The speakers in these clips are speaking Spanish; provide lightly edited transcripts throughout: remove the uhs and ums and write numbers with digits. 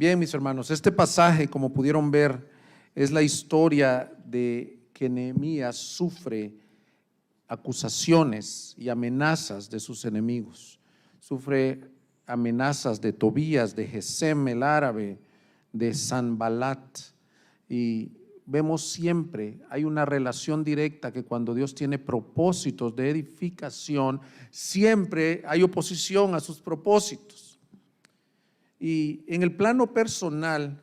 Bien, mis hermanos, este pasaje, como pudieron ver, es la historia de que Nehemías sufre acusaciones y amenazas de sus enemigos. Sufre amenazas de Tobías, de Gesem el árabe, de Sanbalat. Y vemos siempre, hay una relación directa que cuando Dios tiene propósitos de edificación, siempre hay oposición a sus propósitos. Y en el plano personal,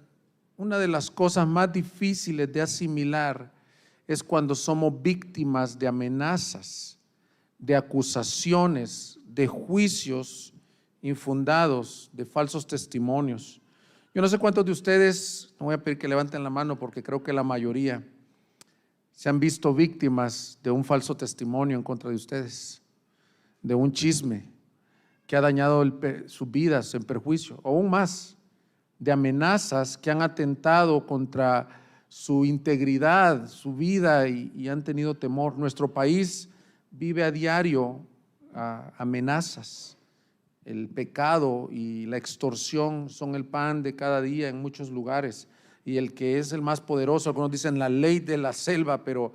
una de las cosas más difíciles de asimilar es cuando somos víctimas de amenazas, de acusaciones, de juicios infundados, de falsos testimonios. Yo no sé cuántos de ustedes, no voy a pedir que levanten la mano porque creo que la mayoría se han visto víctimas de un falso testimonio en contra de ustedes, de un chisme que ha dañado sus vidas en perjuicio, o aún más, de amenazas que han atentado contra su integridad, su vida y han tenido temor. Nuestro país vive a diario amenazas. El pecado y la extorsión son el pan de cada día en muchos lugares, y el que es el más poderoso, algunos dicen la ley de la selva, pero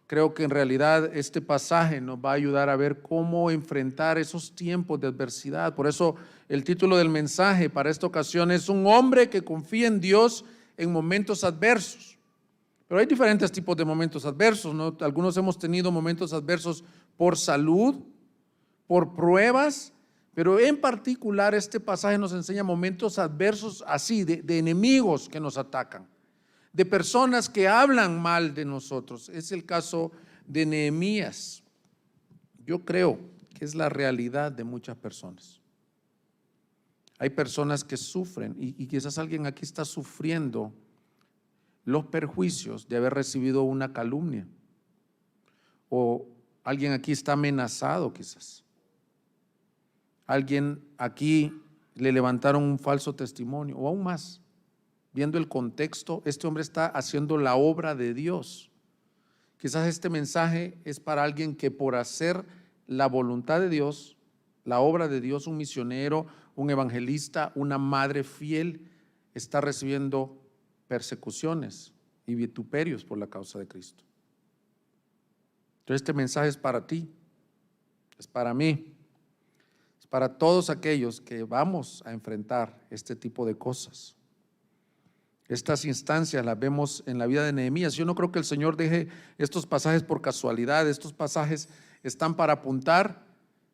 creo que en realidad este pasaje nos va a ayudar a ver cómo enfrentar esos tiempos de adversidad. Por eso el título del mensaje para esta ocasión es un hombre que confía en Dios en momentos adversos. Pero hay diferentes tipos de momentos adversos, ¿no? Algunos hemos tenido momentos adversos por salud, por pruebas, pero en particular este pasaje nos enseña momentos adversos así, de enemigos que nos atacan, de personas que hablan mal de nosotros. Es el caso de Nehemías. Yo creo que es la realidad de muchas personas. Hay personas que sufren y quizás alguien aquí está sufriendo los perjuicios de haber recibido una calumnia, o alguien aquí está amenazado quizás. Alguien aquí le levantaron un falso testimonio, o aún más, viendo el contexto, este hombre está haciendo la obra de Dios. Quizás este mensaje es para alguien que por hacer la voluntad de Dios, la obra de Dios, un misionero, un evangelista, una madre fiel, está recibiendo persecuciones y vituperios por la causa de Cristo. Entonces este mensaje es para ti, es para mí, es para todos aquellos que vamos a enfrentar este tipo de cosas. Estas instancias las vemos en la vida de Nehemías. Yo no creo que el Señor deje estos pasajes por casualidad. Estos pasajes están para apuntar.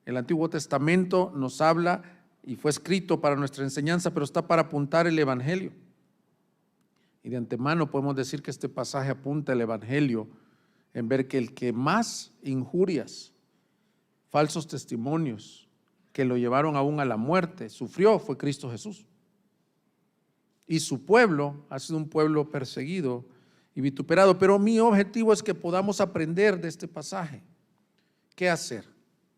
El Antiguo Testamento nos habla y fue escrito para nuestra enseñanza, pero está para apuntar el Evangelio. Y de antemano podemos decir que este pasaje apunta el Evangelio en ver que el que más injurias, falsos testimonios que lo llevaron aún a la muerte, sufrió fue Cristo Jesús. Y su pueblo ha sido un pueblo perseguido y vituperado. Pero mi objetivo es que podamos aprender de este pasaje. ¿Qué hacer?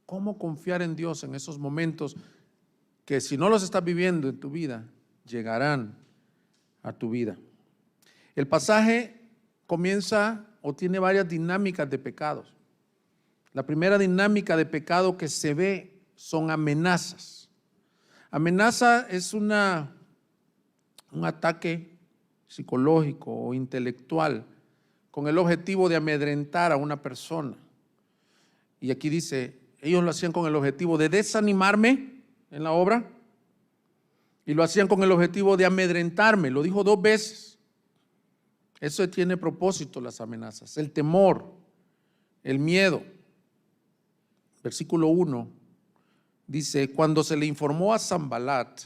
¿Cómo confiar en Dios en esos momentos que, si no los estás viviendo en tu vida, llegarán a tu vida? El pasaje comienza o tiene varias dinámicas de pecados. La primera dinámica de pecado que se ve son amenazas. Amenaza es un ataque psicológico o intelectual con el objetivo de amedrentar a una persona. Y aquí dice, ellos lo hacían con el objetivo de desanimarme en la obra y lo hacían con el objetivo de amedrentarme. Lo dijo 2 veces. Eso tiene propósito, las amenazas, el temor, el miedo. Versículo 1 dice, cuando se le informó a Sanbalat,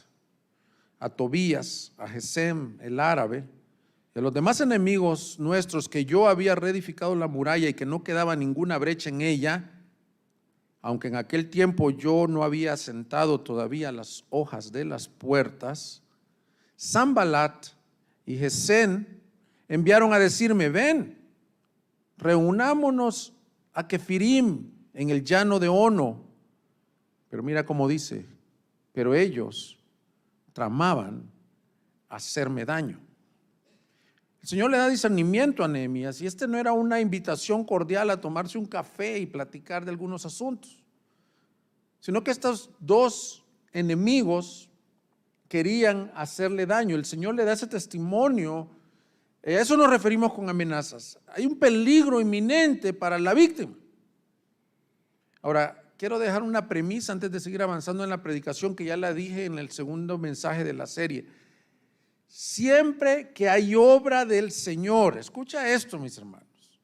a Tobías, a Gesem el árabe, y a los demás enemigos nuestros, que yo había reedificado la muralla y que no quedaba ninguna brecha en ella, aunque en aquel tiempo yo no había asentado todavía las hojas de las puertas, Sanbalat y Gesem enviaron a decirme, ven, reunámonos a Kefirim en el llano de Ono. Pero mira cómo dice, pero ellos tramaban hacerme daño. El Señor le da discernimiento a Nehemías, y no era una invitación cordial a tomarse un café y platicar de algunos asuntos, sino que estos 2 enemigos querían hacerle daño. El Señor le da ese testimonio. A eso nos referimos con amenazas. Hay un peligro inminente para la víctima. Ahora, quiero dejar una premisa antes de seguir avanzando en la predicación, que ya la dije en el segundo mensaje de la serie. Siempre que hay obra del Señor, escucha esto, mis hermanos,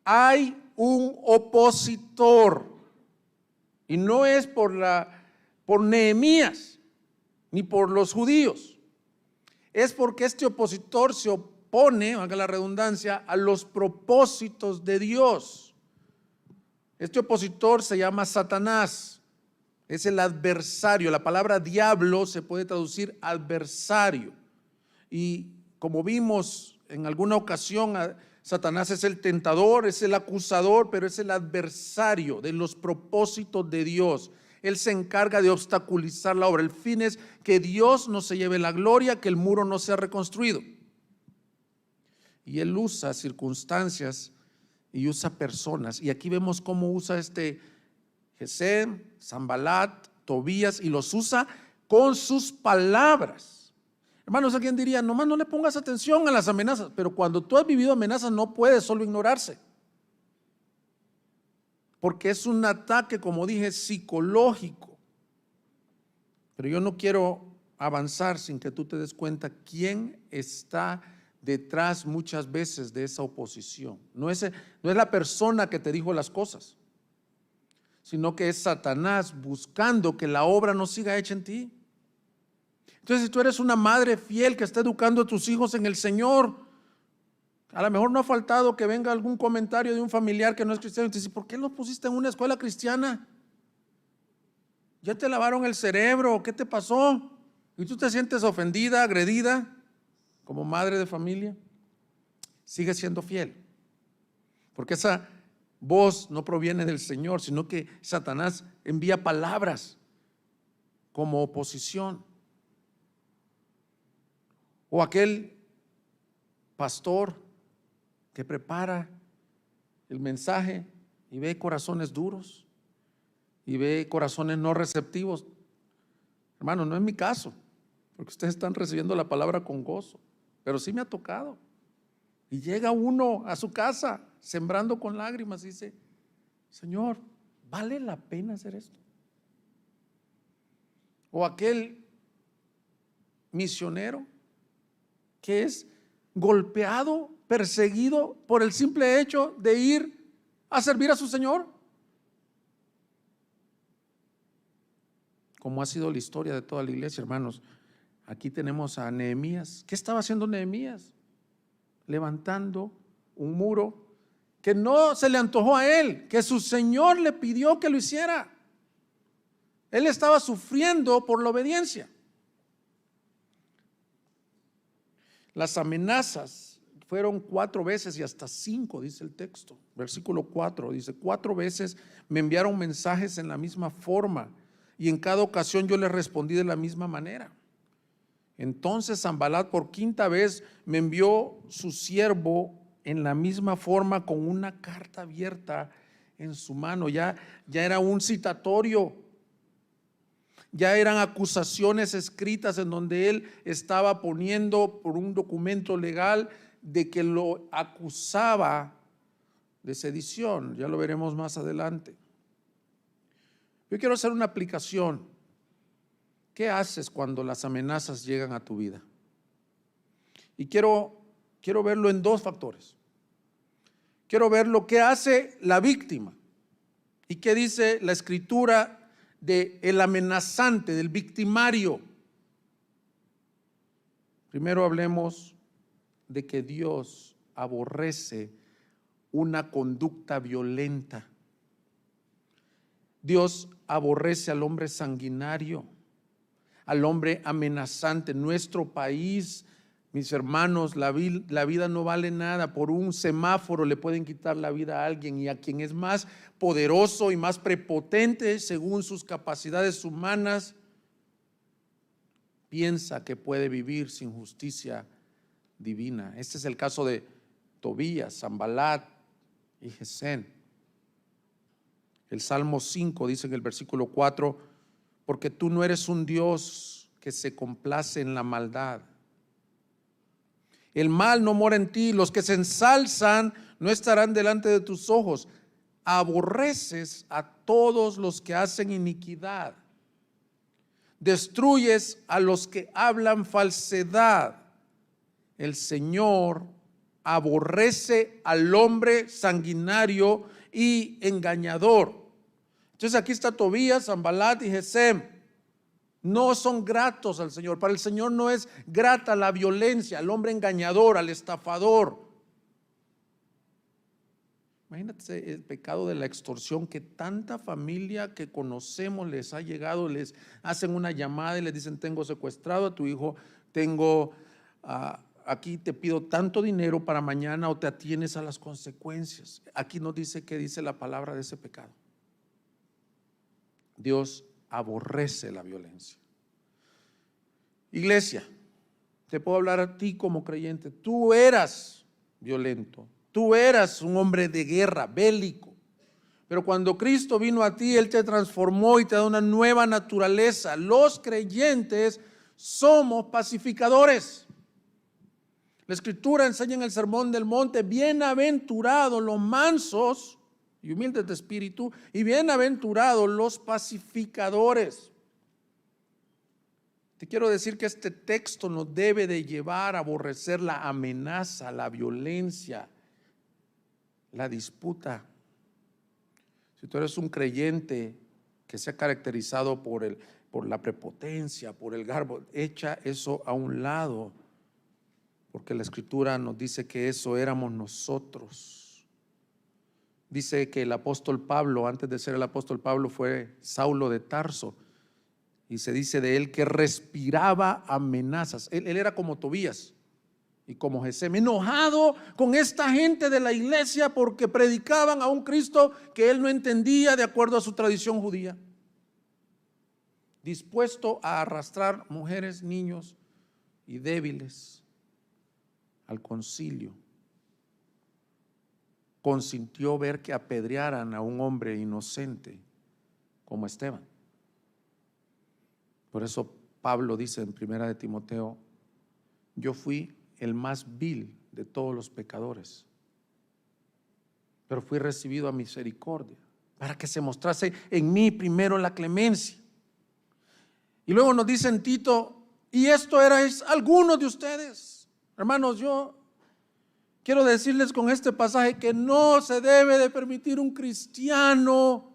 hay un opositor, y no es por Nehemías ni por los judíos, es porque este opositor se opone, valga la redundancia, a los propósitos de Dios. Este opositor se llama Satanás, es el adversario. La palabra diablo se puede traducir adversario, y como vimos en alguna ocasión, Satanás es el tentador, es el acusador, pero es el adversario de los propósitos de Dios. Él se encarga de obstaculizar la obra. El fin es que Dios no se lleve la gloria, que el muro no sea reconstruido. Y él usa circunstancias y usa personas. Y aquí vemos cómo usa Gesem, Sanbalat, Tobías, y los usa con sus palabras. Hermanos, alguien diría, nomás no le pongas atención a las amenazas, pero cuando tú has vivido amenazas no puedes solo ignorarse, porque es un ataque, como dije, psicológico. Pero yo no quiero avanzar sin que tú te des cuenta quién está detrás muchas veces de esa oposición. No es la persona que te dijo las cosas, sino que es Satanás buscando que la obra no siga hecha en ti. Entonces, si tú eres una madre fiel que está educando a tus hijos en el Señor, a lo mejor no ha faltado que venga algún comentario de un familiar que no es cristiano y te dice, ¿por qué los pusiste en una escuela cristiana? ¿Ya te lavaron el cerebro? ¿Qué te pasó? Y tú te sientes ofendida, agredida como madre de familia. Sigue siendo fiel, porque esa voz no proviene del Señor, sino que Satanás envía palabras como oposición. O aquel pastor que prepara el mensaje y ve corazones duros y ve corazones no receptivos. Hermano, no es mi caso, porque ustedes están recibiendo la palabra con gozo, pero sí me ha tocado. Y llega uno a su casa sembrando con lágrimas y dice, Señor, ¿vale la pena hacer esto? O aquel misionero que es golpeado, perseguido por el simple hecho de ir a servir a su Señor. Como ha sido la historia de toda la iglesia, hermanos. Aquí tenemos a Nehemías. ¿Qué estaba haciendo Nehemías? Levantando un muro que no se le antojó a él, que su Señor le pidió que lo hiciera. Él estaba sufriendo por la obediencia. Las amenazas fueron 4 veces y hasta 5, dice el texto. Versículo 4 dice, 4 veces me enviaron mensajes en la misma forma, y en cada ocasión yo les respondí de la misma manera. Entonces Sanbalat por 5ª vez me envió su siervo en la misma forma, con una carta abierta en su mano. Ya era un citatorio. Ya eran acusaciones escritas en donde él estaba poniendo por un documento legal de que lo acusaba de sedición. Ya lo veremos más adelante. Yo quiero hacer una aplicación. ¿Qué haces cuando las amenazas llegan a tu vida? Y quiero verlo en 2 factores. Quiero ver lo que hace la víctima y qué dice la Escritura del amenazante, del victimario. Primero hablemos de que Dios aborrece una conducta violenta. Dios aborrece al hombre sanguinario, al hombre amenazante. En nuestro país, mis hermanos, la vida no vale nada. Por un semáforo le pueden quitar la vida a alguien, y a quien es más poderoso y más prepotente según sus capacidades humanas, piensa que puede vivir sin justicia divina. Este es el caso de Tobías, Sanbalat y Gesem. El Salmo 5 dice en el versículo 4, porque tú no eres un Dios que se complace en la maldad. El mal no mora en ti, los que se ensalzan no estarán delante de tus ojos. Aborreces a todos los que hacen iniquidad. Destruyes a los que hablan falsedad. El Señor aborrece al hombre sanguinario y engañador. Entonces aquí está Tobías, Sanbalat y Gesem. No son gratos al Señor. Para el Señor no es grata la violencia, al hombre engañador, al estafador. Imagínate el pecado de la extorsión, que tanta familia que conocemos les ha llegado, les hacen una llamada y les dicen: tengo secuestrado a tu hijo, tengo aquí, te pido tanto dinero para mañana o te atienes a las consecuencias. Aquí nos dice qué dice la palabra de ese pecado. Dios aborrece la violencia. Iglesia, te puedo hablar a ti como creyente. Tú eras violento, tú eras un hombre de guerra, bélico, pero cuando Cristo vino a ti, Él te transformó y te da una nueva naturaleza. Los creyentes somos pacificadores. La Escritura enseña en el Sermón del Monte: bienaventurados los mansos y humildes de espíritu, y bienaventurados los pacificadores. Te quiero decir que este texto nos debe de llevar a aborrecer la amenaza, la violencia, la disputa. Si tú eres un creyente que se ha caracterizado por la prepotencia, por el garbo, echa eso a un lado, porque la Escritura nos dice que eso éramos nosotros. Dice que el apóstol Pablo, antes de ser el apóstol Pablo, fue Saulo de Tarso, y se dice de él que respiraba amenazas. Él era como Tobías y como Gesem, enojado con esta gente de la iglesia porque predicaban a un Cristo que él no entendía de acuerdo a su tradición judía, dispuesto a arrastrar mujeres, niños y débiles al concilio. Consintió ver que apedrearan a un hombre inocente como Esteban. Por eso Pablo dice en 1 de Timoteo: yo fui el más vil de todos los pecadores, pero fui recibido a misericordia, para que se mostrase en mí primero la clemencia. Y luego nos dice en Tito: y esto erais algunos de ustedes. Hermanos, yo quiero decirles con este pasaje que no se debe de permitir un cristiano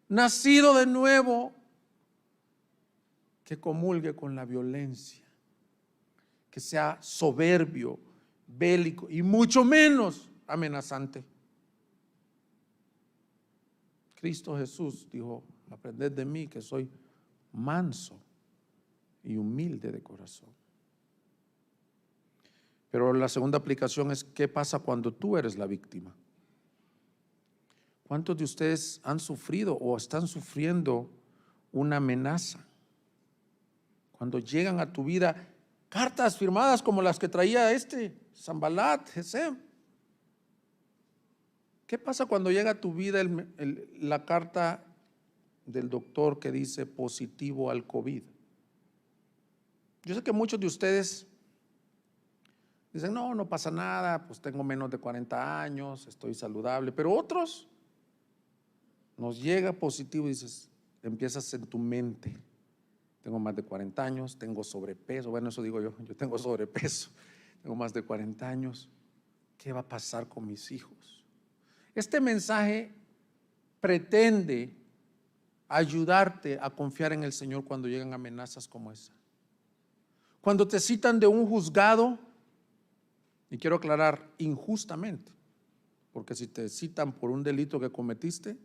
nacido de nuevo que comulgue con la violencia, que sea soberbio, bélico y mucho menos amenazante. Cristo Jesús dijo: aprended de mí que soy manso y humilde de corazón. Pero la segunda aplicación es: ¿qué pasa cuando tú eres la víctima? ¿Cuántos de ustedes han sufrido o están sufriendo una amenaza? Cuando llegan a tu vida cartas firmadas como las que traía Sanbalat, Gesem. ¿Qué pasa cuando llega a tu vida la carta del doctor que dice positivo al COVID? Yo sé que muchos de ustedes dicen: no pasa nada, pues tengo menos de 40 años, estoy saludable. Pero otros, nos llega positivo y dices, empiezas en tu mente: tengo más de 40 años, tengo sobrepeso. Bueno, eso digo yo tengo sobrepeso, tengo más de 40 años. ¿Qué va a pasar con mis hijos? Este mensaje pretende ayudarte a confiar en el Señor cuando llegan amenazas como esa. Cuando te citan de un juzgado, y quiero aclarar, injustamente, porque si te citan por un delito que cometiste,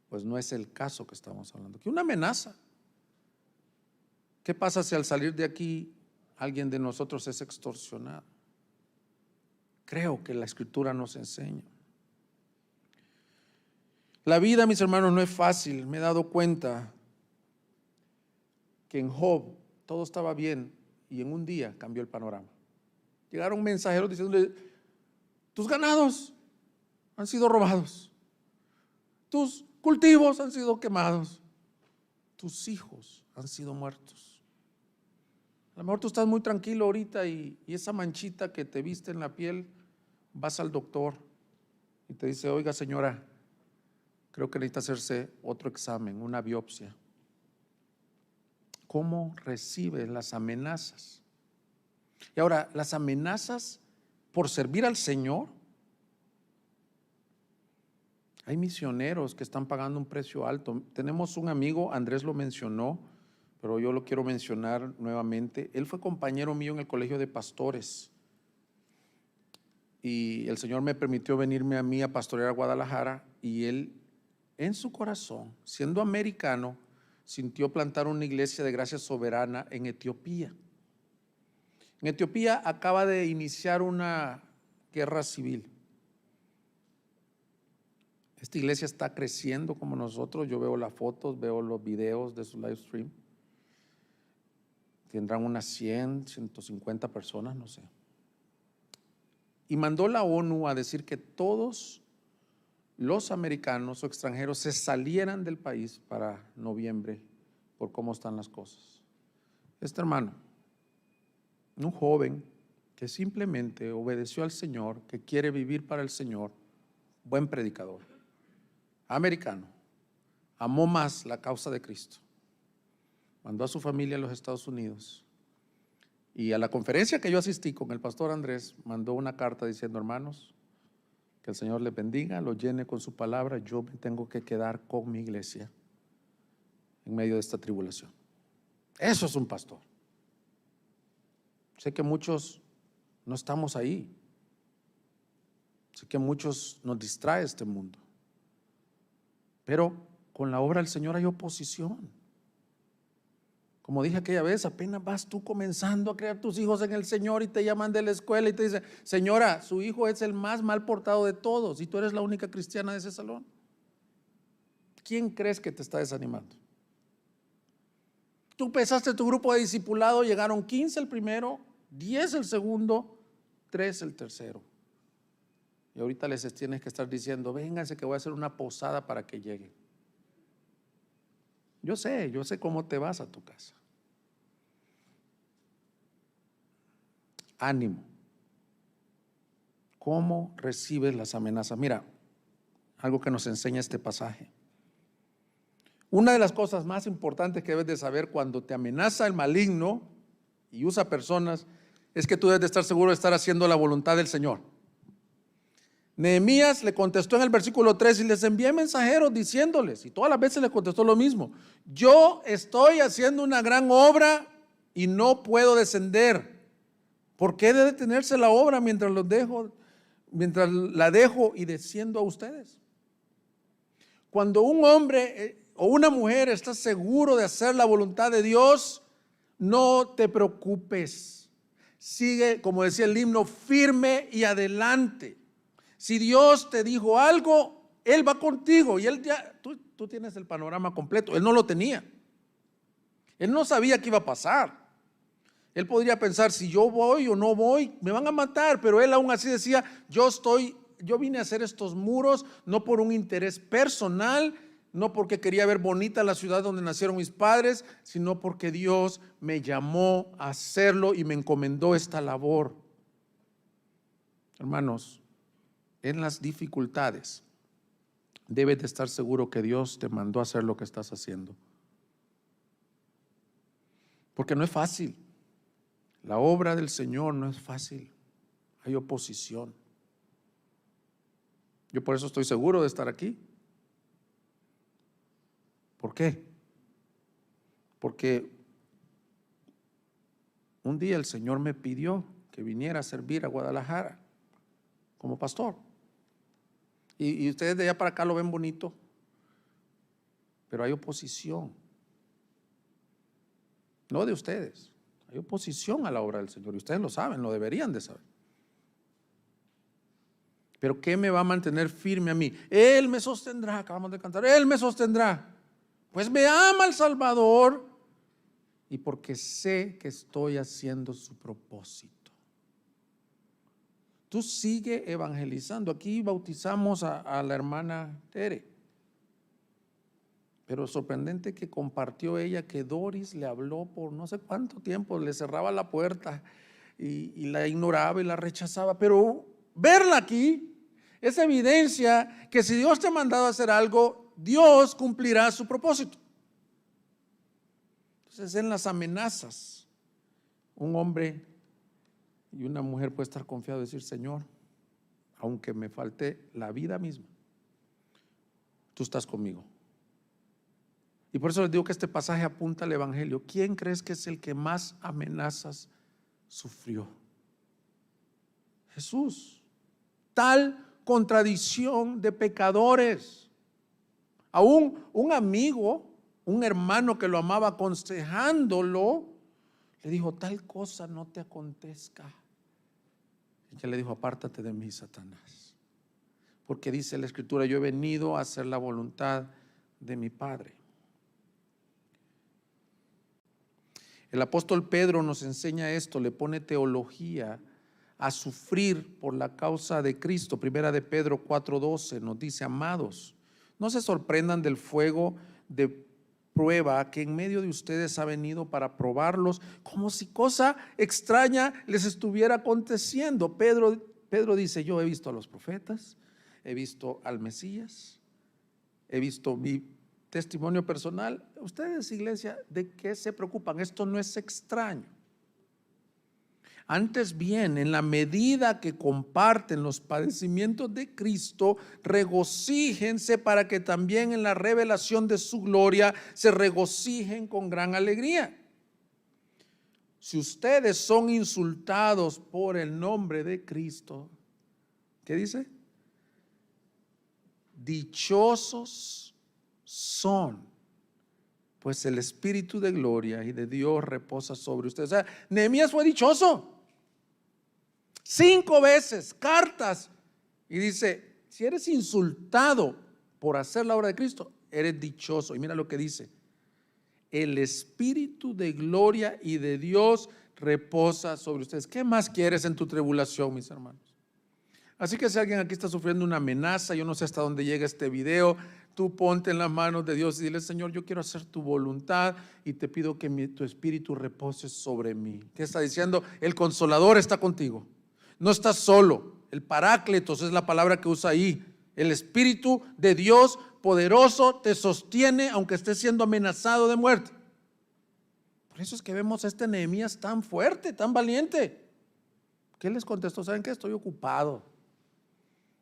pues no es el caso que estamos hablando aquí. Una amenaza. ¿Qué pasa si al salir de aquí alguien de nosotros es extorsionado? Creo que la Escritura nos enseña. La vida, mis hermanos, no es fácil. Me he dado cuenta que en Job todo estaba bien y en un día cambió el panorama. Llegaron mensajeros diciéndole: tus ganados han sido robados, tus cultivos han sido quemados, tus hijos han sido muertos. A lo mejor tú estás muy tranquilo ahorita y esa manchita que te viste en la piel, vas al doctor y te dice: oiga señora, creo que necesita hacerse otro examen, una biopsia. ¿Cómo recibe las amenazas? Y ahora, las amenazas por servir al Señor. Hay misioneros que están pagando un precio alto. Tenemos un amigo, Andrés lo mencionó, pero yo lo quiero mencionar nuevamente. Él fue compañero mío en el colegio de pastores y el Señor me permitió venirme a mí a pastorear a Guadalajara, y él en su corazón, siendo americano, sintió plantar una iglesia de gracia soberana en Etiopía. En Etiopía acaba de iniciar una guerra civil. Esta iglesia está creciendo como nosotros. Yo veo las fotos, veo los videos de su live stream. Tendrán unas 100, 150 personas, no sé. Y mandó la ONU a decir que todos los americanos o extranjeros se salieran del país para noviembre por cómo están las cosas. Este hermano, un joven que simplemente obedeció al Señor, que quiere vivir para el Señor, buen predicador, americano, amó más la causa de Cristo, mandó a su familia a los Estados Unidos, y a la conferencia que yo asistí con el pastor Andrés, mandó una carta diciendo: hermanos, que el Señor les bendiga, lo llene con su palabra, yo me tengo que quedar con mi iglesia en medio de esta tribulación. Eso es un pastor. Sé que muchos no estamos ahí, sé que muchos nos distrae este mundo, pero con la obra del Señor hay oposición. Como dije aquella vez, apenas vas tú comenzando a criar tus hijos en el Señor y te llaman de la escuela y te dicen: señora, su hijo es el más mal portado de todos y tú eres la única cristiana de ese salón. ¿Quién crees que te está desanimando? Tú pesaste tu grupo de discipulado, llegaron 15 el primero, 10 el segundo, 3 el tercero. Y ahorita les tienes que estar diciendo: vénganse que voy a hacer una posada para que lleguen. Yo sé cómo te vas a tu casa. Ánimo. ¿Cómo recibes las amenazas? Mira, algo que nos enseña este pasaje. Una de las cosas más importantes que debes de saber cuando te amenaza el maligno y usa personas es que tú debes de estar seguro de estar haciendo la voluntad del Señor. Nehemías le contestó en el versículo 3: y les envié mensajeros diciéndoles, y todas las veces les contestó lo mismo: yo estoy haciendo una gran obra y no puedo descender. ¿Por qué debe detenerse la obra mientras la dejo y desciendo a ustedes? Cuando un hombre o una mujer está seguro de hacer la voluntad de Dios, no te preocupes. Sigue, como decía el himno, firme y adelante. Si Dios te dijo algo, Él va contigo y Él ya, tú tienes el panorama completo. Él no lo tenía. Él no sabía qué iba a pasar. Él podría pensar: si yo voy o no voy, me van a matar, pero él aún así decía: yo vine a hacer estos muros no por un interés personal, no porque quería ver bonita la ciudad donde nacieron mis padres, sino porque Dios me llamó a hacerlo y me encomendó esta labor. Hermanos, en las dificultades debes de estar seguro que Dios te mandó a hacer lo que estás haciendo, porque no es fácil. La obra del Señor no es fácil, hay oposición. Yo por eso estoy seguro de estar aquí. ¿Por qué? Porque un día el Señor me pidió que viniera a servir a Guadalajara como pastor. Y ustedes de allá para acá lo ven bonito, pero hay oposición. No de ustedes, hay oposición a la obra del Señor y ustedes lo saben, lo deberían de saber. Pero ¿qué me va a mantener firme a mí? Él me sostendrá, acabamos de cantar, Él me sostendrá. Pues me ama el Salvador y porque sé que estoy haciendo su propósito. Tú sigue evangelizando. Aquí bautizamos a la hermana Tere. Pero sorprendente que compartió ella que Doris le habló por no sé cuánto tiempo, le cerraba la puerta y la ignoraba y la rechazaba. Pero verla aquí es evidencia que si Dios te ha mandado a hacer algo, Dios cumplirá su propósito. Entonces, en las amenazas, un hombre y una mujer puede estar confiado y decir: Señor, aunque me falte la vida misma, tú estás conmigo. Y por eso les digo que este pasaje apunta al Evangelio. ¿Quién crees que es el que más amenazas sufrió? Jesús. Tal contradicción de pecadores. Aún un amigo, un hermano que lo amaba, aconsejándolo, le dijo: tal cosa no te acontezca. Y que le dijo: apártate de mí, Satanás, porque dice la Escritura: yo he venido a hacer la voluntad de mi Padre. El apóstol Pedro nos enseña esto, le pone teología a sufrir por la causa de Cristo. Primera de Pedro 4:12 nos dice: amados, no se sorprendan del fuego de prueba que en medio de ustedes ha venido para probarlos, como si cosa extraña les estuviera aconteciendo. Pedro dice: yo he visto a los profetas, he visto al Mesías, he visto mi testimonio personal. Ustedes, iglesia, ¿de qué se preocupan? Esto no es extraño. Antes bien, en la medida que comparten los padecimientos de Cristo, regocíjense para que también en la revelación de su gloria se regocijen con gran alegría. Si ustedes son insultados por el nombre de Cristo, ¿qué dice? Dichosos son, pues el Espíritu de gloria y de Dios reposa sobre ustedes. O sea, Nehemías fue dichoso. 5 veces, cartas, y dice: si eres insultado por hacer la obra de Cristo, eres dichoso. Y mira lo que dice: el Espíritu de gloria y de Dios reposa sobre ustedes. ¿Qué más quieres en tu tribulación, mis hermanos? Así que si alguien aquí está sufriendo una amenaza, yo no sé hasta dónde llega este video, tú ponte en las manos de Dios y dile: Señor, yo quiero hacer tu voluntad y te pido que tu Espíritu repose sobre mí. ¿Qué está diciendo? El Consolador está contigo. No estás solo. El Paráclitos es la palabra que usa ahí. El Espíritu de Dios poderoso te sostiene aunque estés siendo amenazado de muerte. Por eso es que vemos a este Nehemías tan fuerte, tan valiente. ¿Qué les contestó? ¿Saben qué? Estoy ocupado.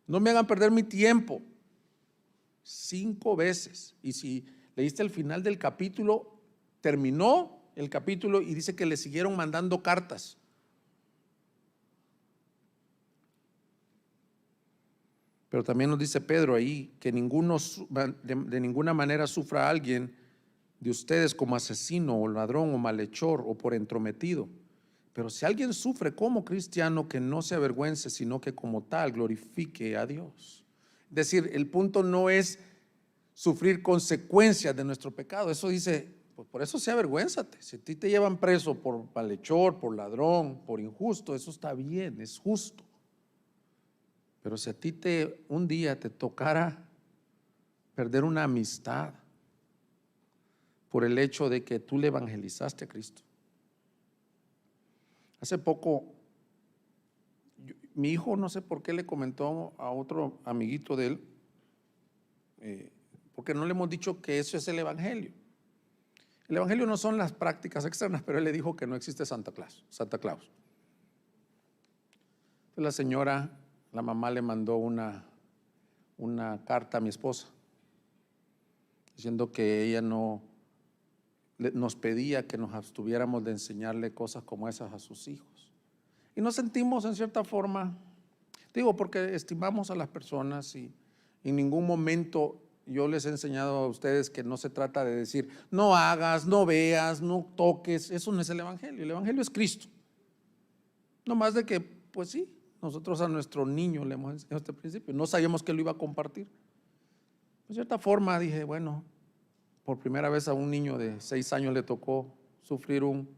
No me hagan perder mi tiempo. 5 veces. Y si leíste el final del capítulo, terminó el capítulo y dice que le siguieron mandando cartas. Pero también nos dice Pedro ahí que de ninguna manera sufra a alguien de ustedes como asesino o ladrón o malhechor o por entrometido. Pero si alguien sufre como cristiano, que no se avergüence, sino que como tal glorifique a Dios. Es decir, el punto no es sufrir consecuencias de nuestro pecado. Eso dice, pues por eso sí avergüénzate. Si a ti te llevan preso por malhechor, por ladrón, por injusto, eso está bien, es justo. Pero si a ti un día te tocara perder una amistad por el hecho de que tú le evangelizaste a Cristo. Hace poco, mi hijo no sé por qué le comentó a otro amiguito de él, porque no le hemos dicho que eso es el Evangelio. El Evangelio no son las prácticas externas, pero él le dijo que no existe Santa Claus. Entonces la señora, la mamá le mandó una carta a mi esposa diciendo que ella nos pedía que nos abstuviéramos de enseñarle cosas como esas a sus hijos. Y nos sentimos en cierta forma, digo, porque estimamos a las personas y en ningún momento yo les he enseñado a ustedes que no se trata de decir no hagas, no veas, no toques. Eso no es el Evangelio. El Evangelio es Cristo. No más de que, pues sí, nosotros a nuestro niño le hemos enseñado este principio. No sabíamos que lo iba a compartir. De cierta forma dije, bueno, por primera vez a un niño de 6 años le tocó sufrir un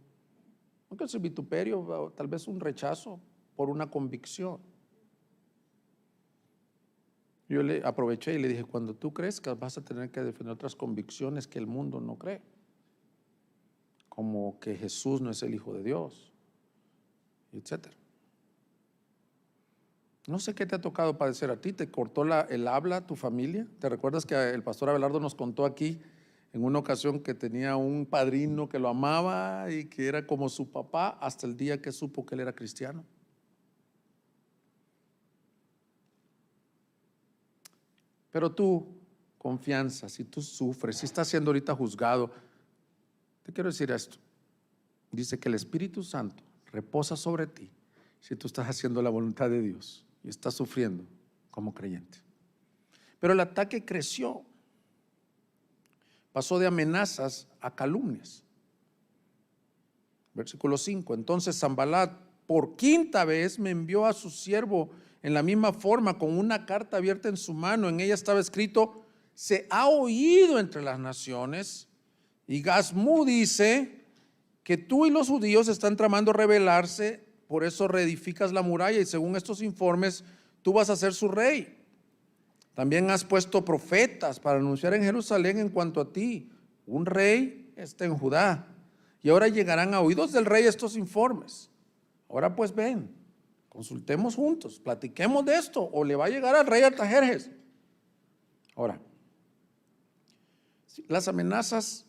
vituperio, o tal vez un rechazo por una convicción. Yo le aproveché y le dije, cuando tú crezcas vas a tener que defender otras convicciones que el mundo no cree, como que Jesús no es el Hijo de Dios, etcétera. No sé qué te ha tocado padecer a ti. ¿Te cortó el habla a tu familia? ¿Te recuerdas que el pastor Abelardo nos contó aquí en una ocasión que tenía un padrino que lo amaba y que era como su papá hasta el día que supo que él era cristiano? Pero tú, confianza, si tú sufres, si estás siendo ahorita juzgado, te quiero decir esto. Dice que el Espíritu Santo reposa sobre ti si tú estás haciendo la voluntad de Dios y estás sufriendo como creyente. Pero el ataque creció, pasó de amenazas a calumnias. Versículo 5, entonces Sanbalat por quinta vez me envió a su siervo en la misma forma, con una carta abierta en su mano. En ella estaba escrito: se ha oído entre las naciones, y Gazmú dice que tú y los judíos están tramando rebelarse, por eso reedificas la muralla, y según estos informes tú vas a ser su rey. También has puesto profetas para anunciar en Jerusalén en cuanto a ti: un rey está en Judá. Y ahora llegarán a oídos del rey estos informes. Ahora pues ven, consultemos juntos, platiquemos de esto, o le va a llegar al rey Artajerjes. Ahora, las amenazas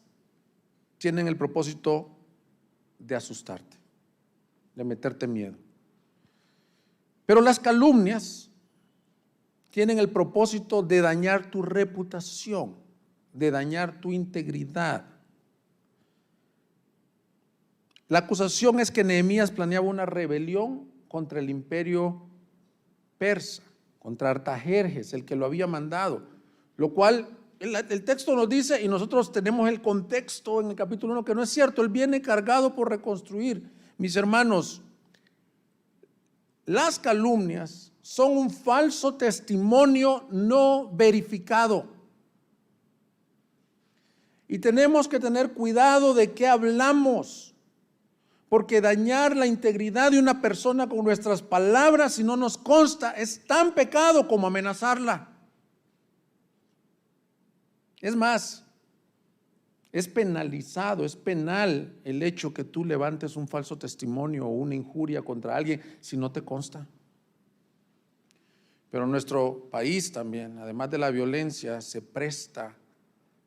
tienen el propósito de asustarte, de meterte miedo. Pero las calumnias tienen el propósito de dañar tu reputación, de dañar tu integridad. La acusación es que Nehemías planeaba una rebelión contra el imperio persa, contra Artajerjes, el que lo había mandado, lo cual el texto nos dice, y nosotros tenemos el contexto en el capítulo 1, que no es cierto. Él viene cargado por reconstruir. Mis hermanos, las calumnias son un falso testimonio no verificado. Y tenemos que tener cuidado de qué hablamos, porque dañar la integridad de una persona con nuestras palabras, si no nos consta, es tan pecado como amenazarla. Es más, es penalizado, es penal el hecho que tú levantes un falso testimonio o una injuria contra alguien si no te consta. Pero nuestro país también, además de la violencia, se presta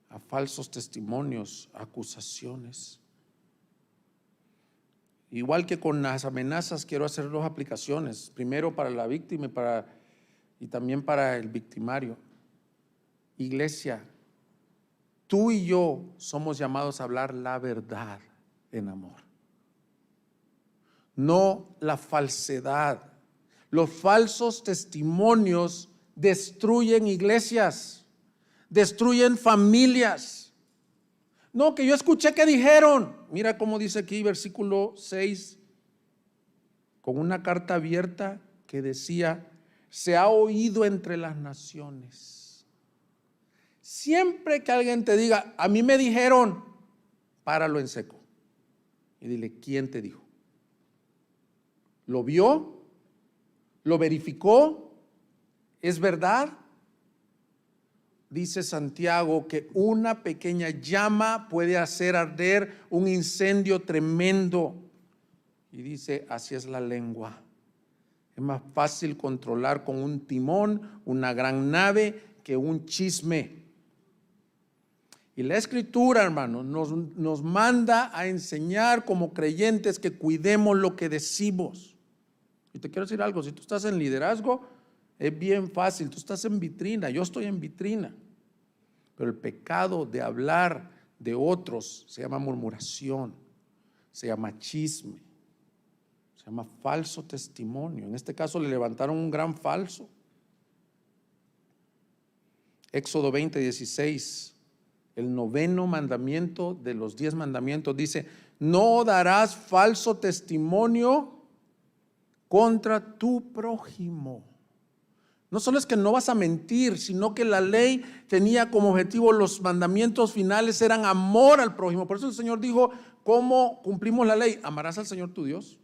a falsos testimonios, acusaciones. Igual que con las amenazas, quiero hacer dos aplicaciones. Primero para la víctima y también para el victimario. Iglesia, tú y yo somos llamados a hablar la verdad en amor, no la falsedad. Los falsos testimonios destruyen iglesias, destruyen familias. No, que yo escuché que dijeron. Mira cómo dice aquí, versículo 6, con una carta abierta que decía: se ha oído entre las naciones. Siempre que alguien te diga: a mí me dijeron, páralo en seco y dile: ¿quién te dijo? ¿Lo vio? ¿Lo verificó? ¿Es verdad? Dice Santiago que una pequeña llama puede hacer arder un incendio tremendo. Y dice: así es la lengua. Es más fácil controlar con un timón una gran nave que un chisme. Y la Escritura, hermanos, nos manda a enseñar como creyentes que cuidemos lo que decimos. Y te quiero decir algo: si tú estás en liderazgo, es bien fácil. Tú estás en vitrina, yo estoy en vitrina. Pero el pecado de hablar de otros se llama murmuración, se llama chisme, se llama falso testimonio. En este caso le levantaron un gran falso. Éxodo 20:16, el 9º mandamiento de los 10 mandamientos dice: no darás falso testimonio contra tu prójimo. No solo es que no vas a mentir, sino que la ley tenía como objetivo, los mandamientos finales eran amor al prójimo. Por eso el Señor dijo: ¿cómo cumplimos la ley? Amarás al Señor tu Dios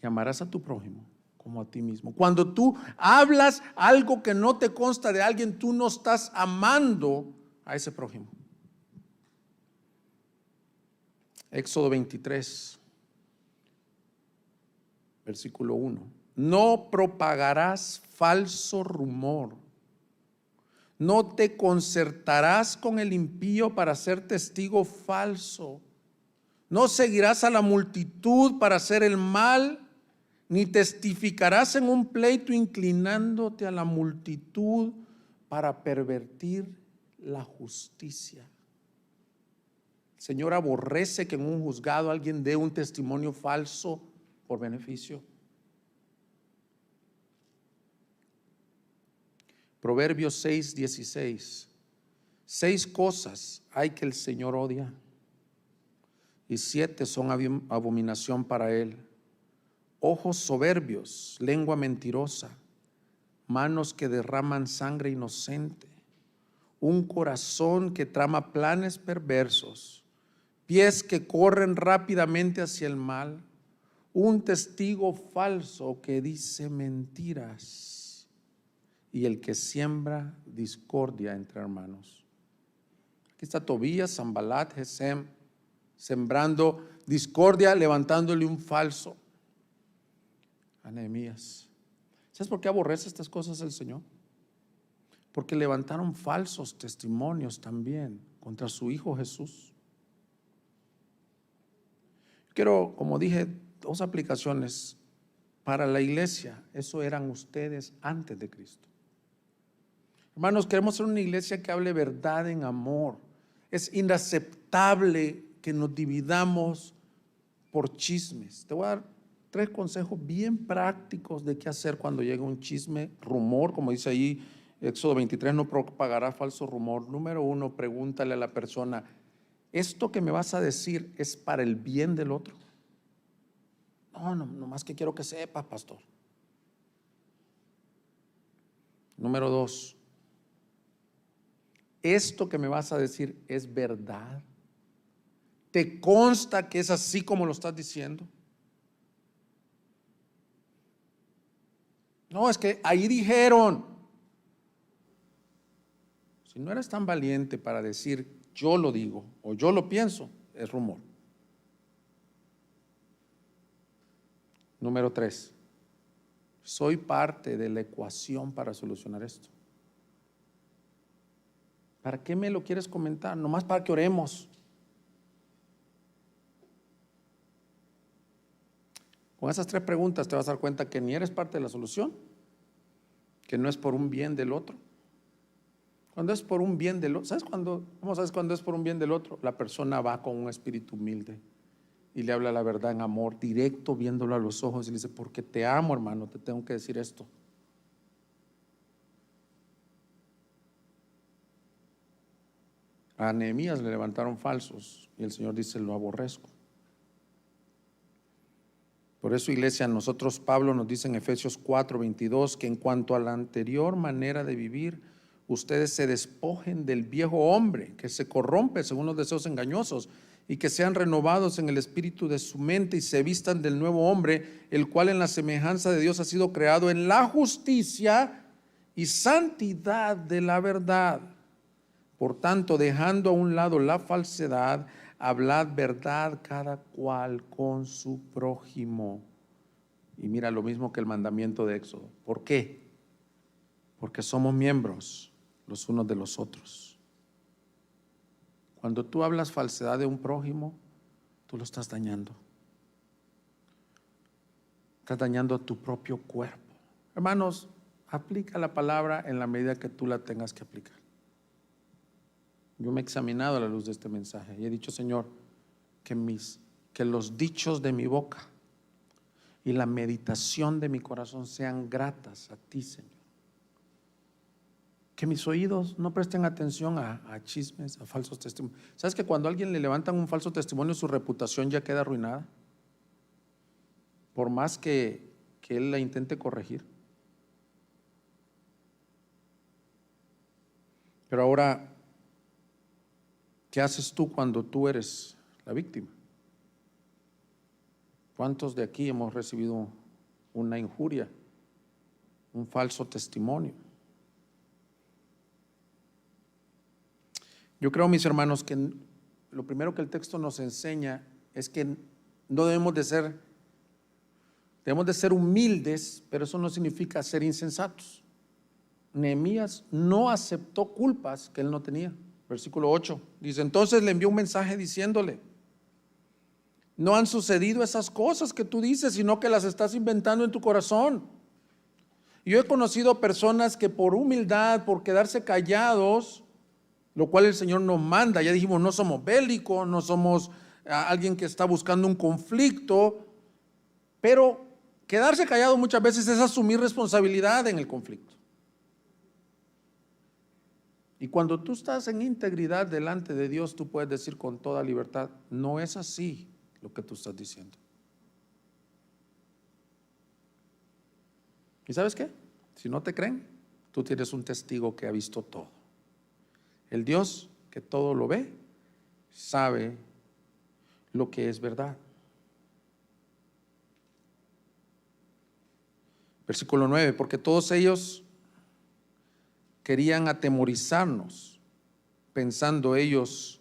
y amarás a tu prójimo como a ti mismo. Cuando tú hablas algo que no te consta de alguien, tú no estás amando a ese prójimo. Éxodo 23, versículo 1. No propagarás falso rumor. No te concertarás con el impío para ser testigo falso. No seguirás a la multitud para hacer el mal, ni testificarás en un pleito inclinándote a la multitud para pervertir la justicia. El Señor aborrece que en un juzgado alguien dé un testimonio falso por beneficio. Proverbios 6:16. 6 cosas hay que el Señor odia, y 7 son abominación para Él: ojos soberbios, lengua mentirosa, manos que derraman sangre inocente, un corazón que trama planes perversos, pies que corren rápidamente hacia el mal, un testigo falso que dice mentiras, y el que siembra discordia entre hermanos. Aquí está Tobías, Sanballat, Gesem, sembrando discordia, levantándole un falso a Nehemías. ¿Sabes por qué aborrece estas cosas el Señor? Porque levantaron falsos testimonios también contra su Hijo Jesús. Quiero, como dije, 2 aplicaciones para la iglesia. Eso eran ustedes antes de Cristo. Hermanos, queremos ser una iglesia que hable verdad en amor. Es inaceptable que nos dividamos por chismes. Te voy a dar 3 consejos bien prácticos de qué hacer cuando llega un chisme, rumor, como dice ahí Éxodo 23, no propagará falso rumor. Número 1, pregúntale a la persona: ¿esto que me vas a decir es para el bien del otro? No más que quiero que sepas, pastor. Número 2, ¿esto que me vas a decir es verdad? ¿Te consta que es así como lo estás diciendo? No, es que ahí dijeron. Si no eres tan valiente para decir yo lo digo o yo lo pienso, es rumor. Número 3, soy parte de la ecuación para solucionar esto. ¿Para qué me lo quieres comentar? Nomás para que oremos. Con esas 3 preguntas te vas a dar cuenta que ni eres parte de la solución, que no es por un bien del otro. Cuando es por un bien del otro, ¿cómo sabes cuando es por un bien del otro? La persona va con un espíritu humilde y le habla la verdad en amor, directo, viéndolo a los ojos, y le dice: porque te amo, hermano, te tengo que decir esto. A Nehemías le levantaron falsos y el Señor dice: lo aborrezco. Por eso, iglesia, nosotros, Pablo nos dice en Efesios 4:22 que en cuanto a la anterior manera de vivir, ustedes se despojen del viejo hombre que se corrompe según los deseos engañosos, y que sean renovados en el espíritu de su mente y se vistan del nuevo hombre, el cual en la semejanza de Dios ha sido creado en la justicia y santidad de la verdad. Por tanto, dejando a un lado la falsedad, hablad verdad cada cual con su prójimo. Y mira, lo mismo que el mandamiento de Éxodo. ¿Por qué? Porque somos miembros los unos de los otros. Cuando tú hablas falsedad de un prójimo, tú lo estás dañando. Estás dañando a tu propio cuerpo. Hermanos, aplica la palabra en la medida que tú la tengas que aplicar. Yo me he examinado a la luz de este mensaje y he dicho: Señor, que los dichos de mi boca y la meditación de mi corazón sean gratas a ti, Señor. Que mis oídos no presten atención a chismes, a falsos testimonios. ¿Sabes que cuando a alguien le levantan un falso testimonio, su reputación ya queda arruinada? Por más que él la intente corregir. Pero ahora, ¿qué haces tú cuando tú eres la víctima? ¿Cuántos de aquí hemos recibido una injuria, un falso testimonio. Yo creo, mis hermanos, que lo primero que el texto nos enseña es que no debemos de ser humildes, pero eso no significa ser insensatos. Nehemías no aceptó culpas que él no tenía. Versículo 8 dice: entonces le envió un mensaje diciéndole: no han sucedido esas cosas que tú dices, sino que las estás inventando en tu corazón. Yo he conocido personas que por humildad, por quedarse callados, lo cual el Señor nos manda, ya dijimos, no somos bélicos, no somos alguien que está buscando un conflicto, pero quedarse callado muchas veces es asumir responsabilidad en el conflicto. Y cuando tú estás en integridad delante de Dios, tú puedes decir con toda libertad: no es así lo que tú estás diciendo. ¿Y sabes qué? Si no te creen, tú tienes un testigo que ha visto todo. El Dios que todo lo ve, sabe lo que es verdad. Versículo 9: porque todos ellos querían atemorizarnos, pensando ellos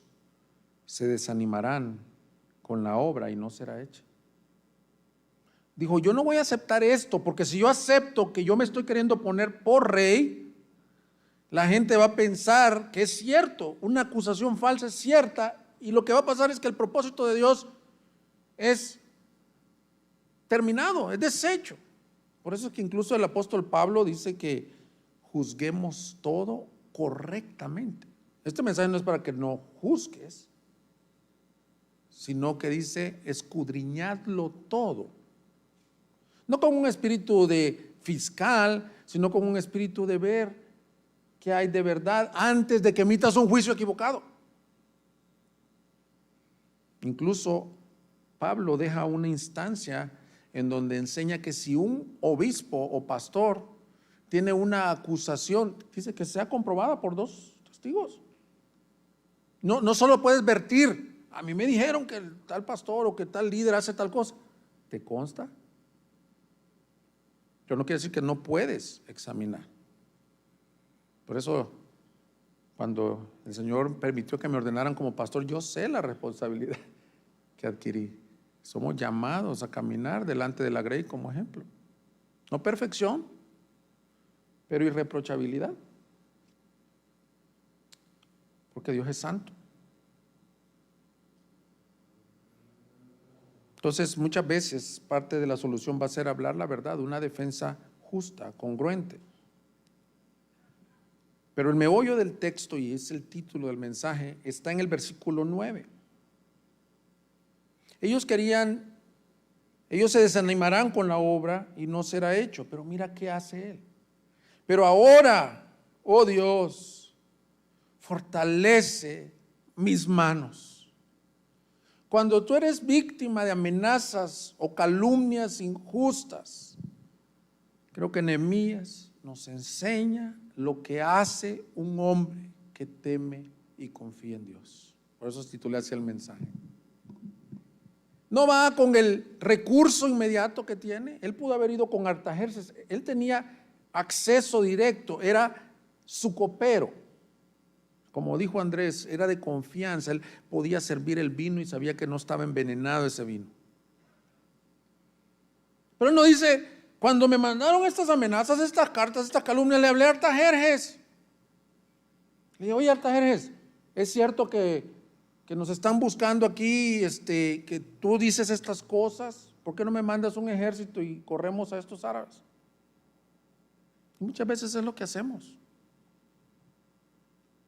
se desanimarán con la obra y no será hecha. Dijo: yo no voy a aceptar esto, porque si yo acepto que yo me estoy queriendo poner por rey, la gente va a pensar que es cierto, una acusación falsa es cierta, y lo que va a pasar es que el propósito de Dios es terminado, es deshecho. Por eso es que incluso el apóstol Pablo dice que juzguemos todo correctamente. Este mensaje no es para que no juzgues, sino que dice: escudriñadlo todo. No con un espíritu de fiscal, sino con un espíritu de ver qué hay de verdad antes de que emitas un juicio equivocado. Incluso Pablo deja una instancia en donde enseña que si un obispo o pastor tiene una acusación, dice que sea comprobada por dos testigos. No solo puedes vertir: a mí me dijeron que el tal pastor o que tal líder hace tal cosa. ¿Te consta? Pero no quiere decir que no puedes examinar. Por eso, cuando el Señor permitió que me ordenaran como pastor, yo sé la responsabilidad que adquirí. Somos llamados a caminar delante de la grey como ejemplo. No perfección, pero irreprochabilidad. Porque Dios es santo. Entonces, muchas veces parte de la solución va a ser hablar la verdad, una defensa justa, congruente. Pero el meollo del texto, y es el título del mensaje, está en el versículo 9. Ellos se desanimarán con la obra y no será hecho. Pero mira qué hace él. Pero ahora, oh Dios, fortalece mis manos. Cuando tú eres víctima de amenazas o calumnias injustas, creo que Nehemías nos enseña lo que hace un hombre que teme y confía en Dios. Por eso titulé así el mensaje. No va con el recurso inmediato que tiene. Él pudo haber ido con Artajerjes. Él tenía acceso directo, era su copero. Como dijo Andrés, era de confianza. Él podía servir el vino y sabía que no estaba envenenado ese vino. Pero él no dice: cuando me mandaron estas amenazas, estas cartas, estas calumnias, le hablé a Artajerjes. Le dije: oye, Artajerjes, es cierto que nos están buscando aquí, que tú dices estas cosas. ¿Por qué no me mandas un ejército y corremos a estos árabes? Y muchas veces es lo que hacemos.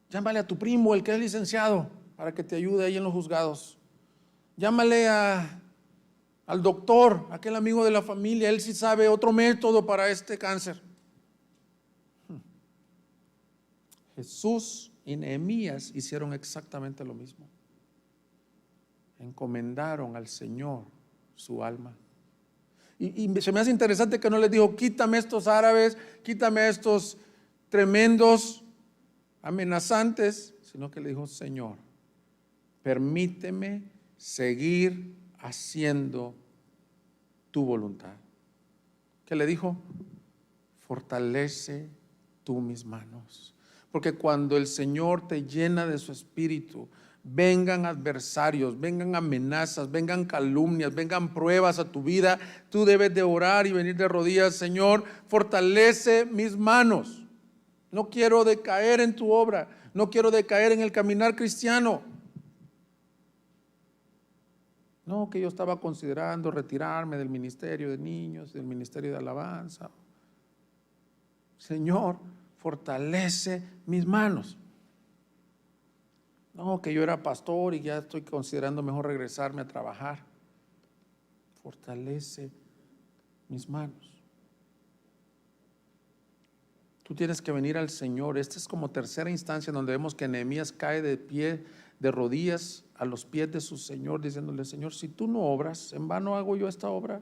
Llámale a tu primo, el que es licenciado, para que te ayude ahí en los juzgados. Llámale al doctor, aquel amigo de la familia, él sí sabe otro método para este cáncer. Jesús y Nehemías hicieron exactamente lo mismo. Encomendaron al Señor su alma. Y se me hace interesante que no les dijo: quítame estos árabes, quítame a estos tremendos amenazantes, sino que le dijo: Señor, permíteme seguir haciendo tu voluntad. ¿Qué le dijo? Fortalece tú mis manos. Porque cuando el Señor te llena de su espíritu, vengan adversarios, vengan amenazas, vengan calumnias, vengan pruebas a tu vida, tú debes de orar y venir de rodillas: Señor, fortalece mis manos. No quiero decaer en tu obra, no quiero decaer en el caminar cristiano. No, que yo estaba considerando retirarme del ministerio de niños, del ministerio de alabanza. Señor, fortalece mis manos. No, que yo era pastor y ya estoy considerando mejor regresarme a trabajar. Fortalece mis manos. Tú tienes que venir al Señor. Esta es como tercera instancia en donde vemos que Nehemías cae de pie, de rodillas a los pies de su Señor, diciéndole: Señor, si tú no obras, ¿en vano hago yo esta obra?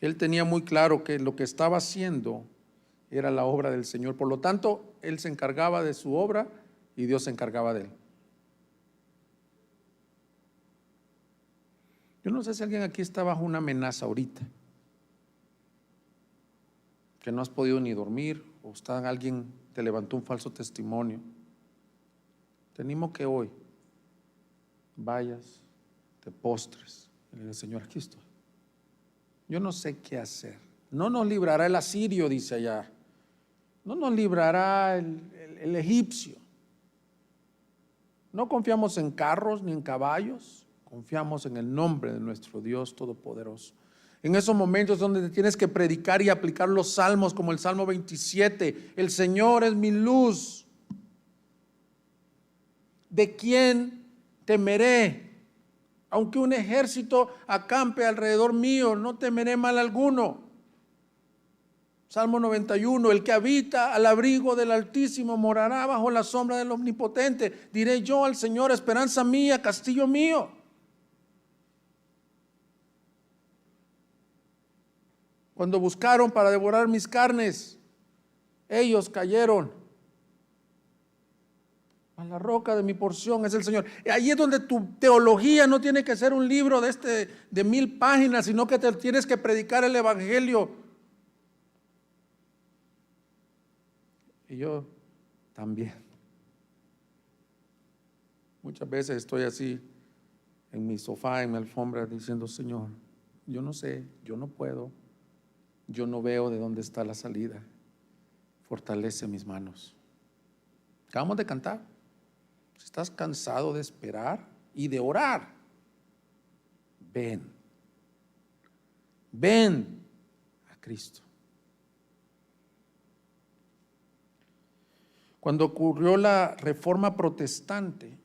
Él tenía muy claro que lo que estaba haciendo era la obra del Señor. Por lo tanto, él se encargaba de su obra y Dios se encargaba de él. Yo no sé si alguien aquí está bajo una amenaza ahorita, que no has podido ni dormir, o alguien te levantó un falso testimonio. Te animo que hoy vayas, te postres y le digas: Señor, aquí estoy. Yo no sé qué hacer. No nos librará el asirio, dice allá. No nos librará el egipcio. No confiamos en carros ni en caballos, confiamos en el nombre de nuestro Dios Todopoderoso. En esos momentos donde te tienes que predicar y aplicar los salmos, como el Salmo 27, el Señor es mi luz. ¿De quién temeré? Aunque un ejército acampe alrededor mío, no temeré mal alguno. Salmo 91, el que habita al abrigo del Altísimo morará bajo la sombra del Omnipotente. Diré yo al Señor: esperanza mía, castillo mío. Cuando buscaron para devorar mis carnes, ellos cayeron. A la roca de mi porción es el Señor. Ahí es donde tu teología no tiene que ser un libro de 1000 páginas, sino que te tienes que predicar el Evangelio. Y yo también. Muchas veces estoy así en mi sofá, en mi alfombra, diciendo: Señor, yo no sé, yo no puedo, yo no veo de dónde está la salida. Fortalece mis manos. Acabamos de cantar. Si estás cansado de esperar y de orar, ven a Cristo. Cuando ocurrió la Reforma Protestante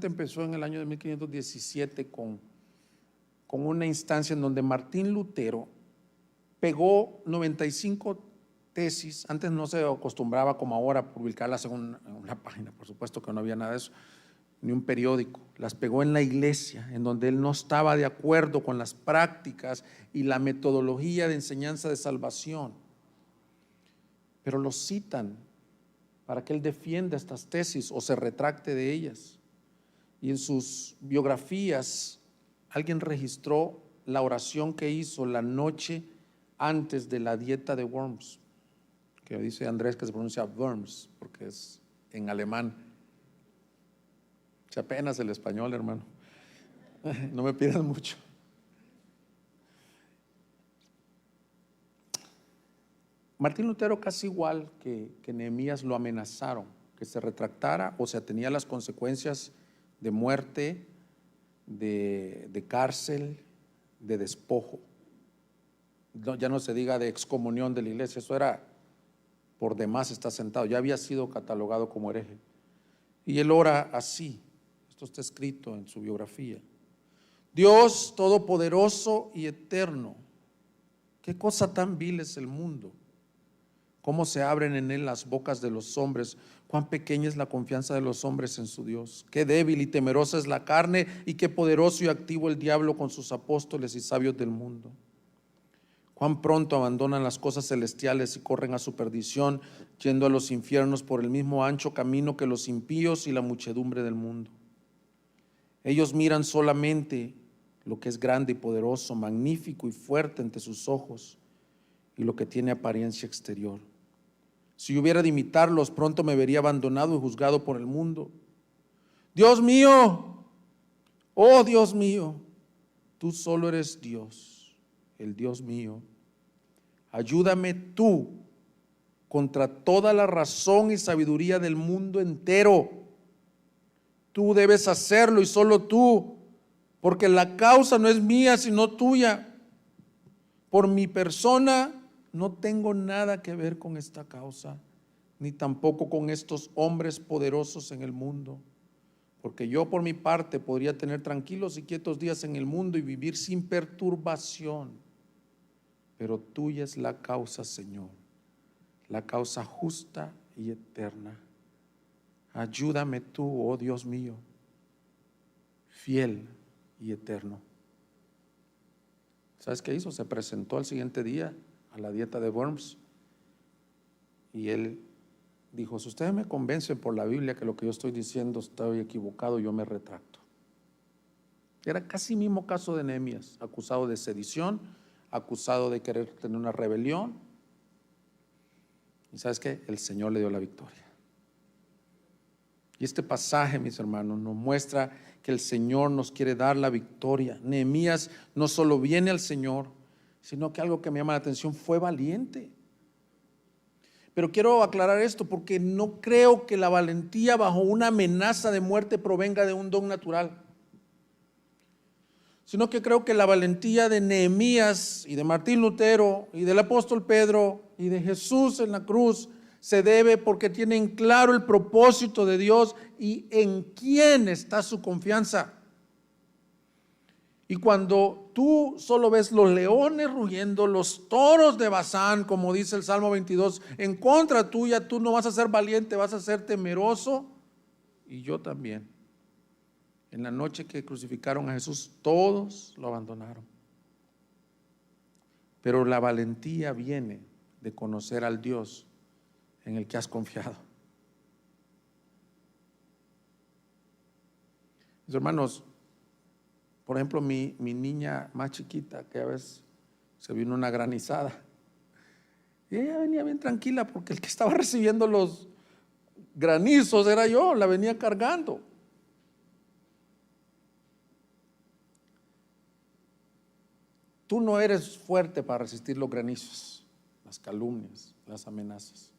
empezó en el año de 1517 con una instancia en donde Martín Lutero pegó 95 tesis. Antes no se acostumbraba como ahora a publicarlas en una página, por supuesto que no había nada de eso, ni un periódico. Las pegó en la iglesia, en donde él no estaba de acuerdo con las prácticas y la metodología de enseñanza de salvación, pero lo citan para que él defienda estas tesis o se retracte de ellas. Y en sus biografías alguien registró la oración que hizo la noche antes de la dieta de Worms, que dice Andrés que se pronuncia Worms porque es en alemán. Se apenas el español, hermano. No me pidas mucho. Martín Lutero, casi igual que Nehemías, lo amenazaron que se retractara o se atenía a las consecuencias de muerte, de cárcel, de despojo. No, ya no se diga de excomunión de la iglesia, eso era por demás, está sentado, ya había sido catalogado como hereje. Y él ora así, esto está escrito en su biografía: Dios todopoderoso y eterno, qué cosa tan vil es el mundo, cómo se abren en él las bocas de los hombres, cuán pequeña es la confianza de los hombres en su Dios, qué débil y temerosa es la carne y qué poderoso y activo el diablo con sus apóstoles y sabios del mundo. Cuán pronto abandonan las cosas celestiales y corren a su perdición, yendo a los infiernos por el mismo ancho camino que los impíos y la muchedumbre del mundo. Ellos miran solamente lo que es grande y poderoso, magnífico y fuerte ante sus ojos, y lo que tiene apariencia exterior. Si yo hubiera de imitarlos, pronto me vería abandonado y juzgado por el mundo. Dios mío, oh Dios mío, tú solo eres Dios, el Dios mío. Ayúdame tú contra toda la razón y sabiduría del mundo entero. Tú debes hacerlo y solo tú, porque la causa no es mía sino tuya. Por mi persona no tengo nada que ver con esta causa, ni tampoco con estos hombres poderosos en el mundo, porque yo por mi parte podría tener tranquilos y quietos días en el mundo y vivir sin perturbación, pero tuya es la causa, Señor, la causa justa y eterna. Ayúdame tú, oh Dios mío, fiel y eterno. ¿Sabes qué hizo? Se presentó al siguiente día a la dieta de Worms y él dijo: si ustedes me convencen por la Biblia que lo que yo estoy diciendo estoy equivocado, yo me retracto. Era casi el mismo caso de Nehemías, acusado de sedición, acusado de querer tener una rebelión. ¿Y sabes qué? El Señor le dio la victoria. Y este pasaje, mis hermanos, nos muestra que el Señor nos quiere dar la victoria. Nehemías no solo viene al Señor, sino que algo que me llama la atención, fue valiente. Pero quiero aclarar esto porque no creo que la valentía bajo una amenaza de muerte provenga de un don natural, sino que creo que la valentía de Nehemías y de Martín Lutero y del apóstol Pedro y de Jesús en la cruz se debe porque tienen claro el propósito de Dios y en quién está su confianza. Y cuando tú solo ves los leones rugiendo, los toros de Basán, como dice el Salmo 22, en contra tuya, tú no vas a ser valiente, vas a ser temeroso. Y yo también. En la noche que crucificaron a Jesús, todos lo abandonaron. Pero la valentía viene de conocer al Dios en el que has confiado. Mis hermanos, por ejemplo, mi niña más chiquita, que a veces se vino una granizada, y ella venía bien tranquila porque el que estaba recibiendo los granizos era yo, la venía cargando. Tú no eres fuerte para resistir los granizos, las calumnias, las amenazas.